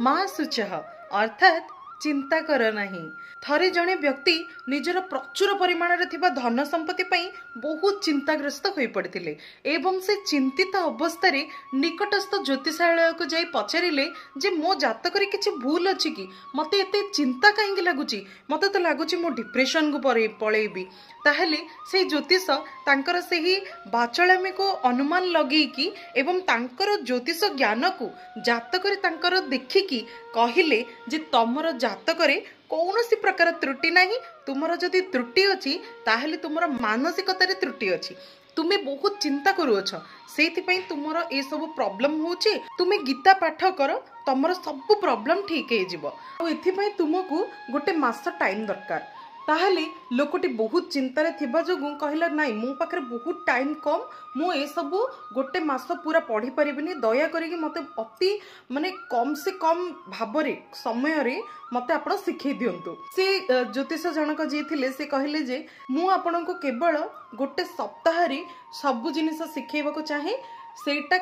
मा शुचः अर्थात चिंता कर नहीं। थरे जड़े व्यक्ति निजर प्रचुर परिमाण रे थिबा धन संपत्ति पई बहुत चिंताग्रस्त होई पड़िथिले एवं से चिंतित अवस्था रे निकटस्थ ज्योतिषालय को जाई पचारिले जे मो जातक रे किछि भूल अछि कि मते एते चिंता काहेकि लागुची मते तो लागुची मो डिप्रेशन को पळेबी। ताहले से ज्योतिष तांकर सेही बाचलामी को अनुमान लगेकी एवं तांकर ज्योतिष ज्ञान को जातक रे तांकर देखिकी कहिले जे तमर जातक रे कौनसी प्रकार त्रुटि नहीं। तुमर जदि त्रुटि अछि ताहले तुमर मानसिकता रे त्रुटि अछि। तुम्हें बहुत चिंता करुअछ से तुमर ए सब प्रॉब्लम होचे। तुम्हें गीता पाठ कर तुमर सब प्रॉब्लम ठीक हो जिवो। आ एथि तुमको गोटे मास टाइम दरकार। ताहले लोकटी बहुत चिंतार थिबा जोगु कहला नाई मो पाखरे बहुत टाइम कम मु ए सब गोटे मास पूरा पढ़ी परिबिनी दया करिक मते अति माने कम से कम भाबरे समय रे मते आपण सिखै दियंतु। से ज्योतिष जनक जे थिले से कहले जे मु आपण को केवल गोटे सप्ताह रे सब जिनिस सिखैबा को चाहे सेटा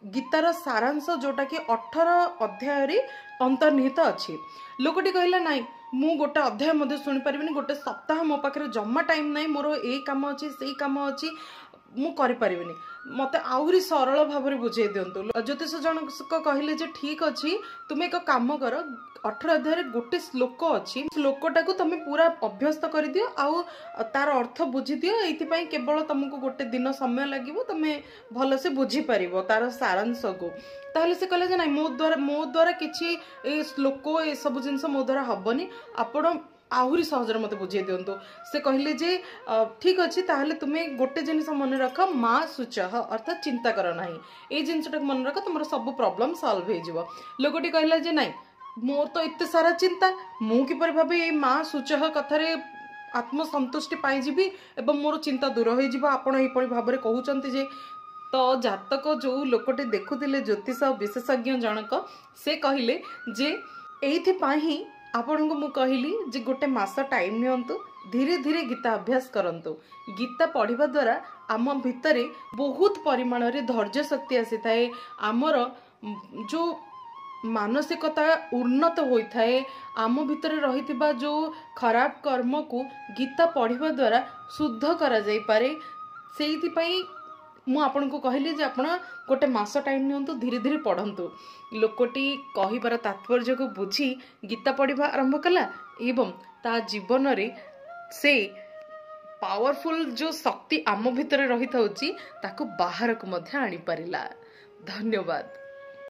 गीतार सारांश जोटा कि 18 अध्याय रे अंतर्निहित अछि। लोकटी कहला नाई मु गोटे अध्याय मध्य शुणी पारिबिनी गोटे सप्ताह मो पाखरे जम्मा टाइम नाई मोर ए काम अछि सेई काम अछि मु करि पारिबिनी मते आहुरी सरल भाबरे बुझे दियंतु। ज्योतिष जनक कहले जे ठीक अछि तुमे एक काम कर 18 अध्याय रे गोटे श्लोक अछि श्लोकटा को तुमे पूरा अभ्यस्त कर दियो आउ तार अर्थ बुझी दियो। एथि पई केवल तुमको गोटे दिन समय लागिवो तुमे भलो से बुझी परिबो तार सारांश को। ताहले से कहले जे नाही मो द्वारा किछि ए श्लोक ए सब जिंस मो द्वारा हबनी आपण आहुरी सहजर मते बुझे दियंतु। से कहले जे ठीक अछि ताहले तुमे गोटे जिनिस मन रख मा शुचः अर्थात चिंता कर नाही। ए जिंसटा मन रख तुमर सब प्रॉब्लम सॉल्व हो जिवो। लोकटी कहला जे नाही मोर तो एते सारा चिंता मु किपर भाबे ए मा शुचः कथारे आत्मसंतुष्टि पाई जिबी एवं मोर चिंता दूर हो जिवो। आपण एही परि भाबरे कहउचंती जे तो जातक जो लोकटे देखुतिले ज्योतिष विशेषज्ञ जनक से कहले जे एइथि पाही आपण को मु कहली जे गोटे मास टाइम नियंतु धीरे धीरे गीता अभ्यास करंतु। गीता पढ़िबा द्वारा आम भितरे बहुत परिमाण रे धैर्य शक्ति आसी थाए। आमर जो मानसिकता उन्नत होई थाए। आम भितरे रहितिबा जो खराब कर्म को गीता पढ़िबा द्वारा शुद्ध करा जाई पारे। सेइथि पई मु आपन को कहली जे आपण गोटे मास टाइम नियंतु धीरे धीरे पढ़ंतु। लोकटी कहिबार तात्पर्य को बुझी गीता पढ़िबा आरंभ कला एवं ता जीवन रे से पावरफुल जो शक्ति आम भितरे रही थाउची ताको बाहर को मध्य आनी परिला। धन्यवाद।